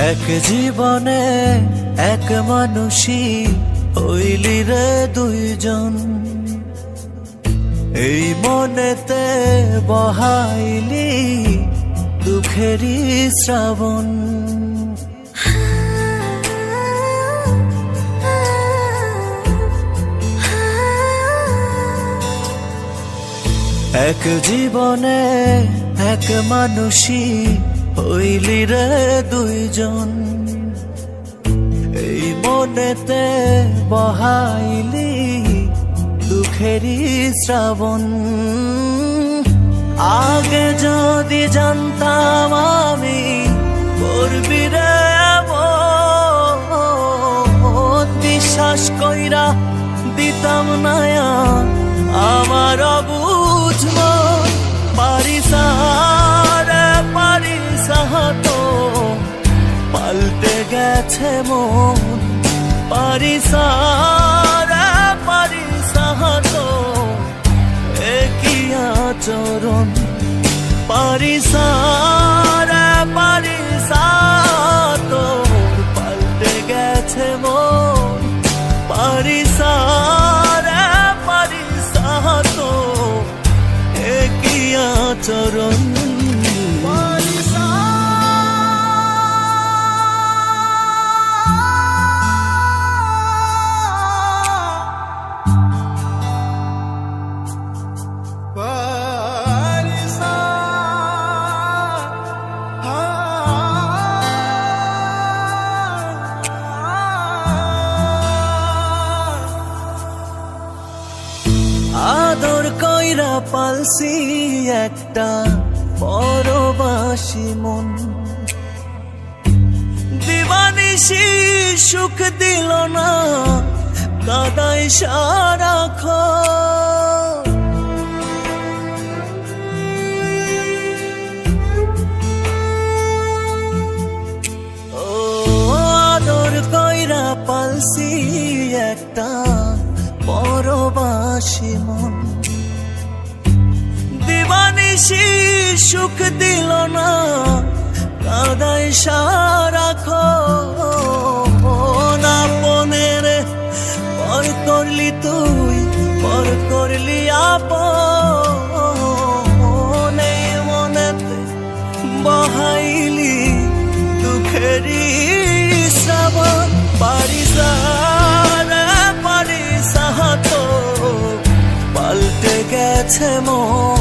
এক জীবনে এক মানুষই হইলি রে দুইজন, এই মনেতে বহাইলি দুঃখেরই শ্রাবণ। এক জীবনে এক মানুষই হইলি রে দুইজন, এই মনেতে বহাইলি দুঃখেরই শ্রাবণ। আগে যদি জানতাম আমি করবি রে এমন, বিশ্বাস কইরা দিতাম না আমার অবুঝ মন। পারিস রে পারিস তো পাল্টে গেছে মন, পারিস রে পারিস তো একই আচরণ। পারিস রে পারিস তো পাল্টে গেছে মন, পারিস রে পারিস তো একই আচরণ। আদর কইরা পালছি একটা পরবাসী মন, দিবানিশি সুখ দিল না কাদাই সারাক্ষণ। ও আদর কইরা পালছি একটা পরবাসী মন, দিবানিশি সুখ দিল না কাদাই সারাক্ষণ। আপনের পর করলি তুই, পর করলি আপন, এই মনেতে বহাইলি দুঃখেরই শ্রাবণ। পারিস রে পারিস তো পাল্টে গেছে মন,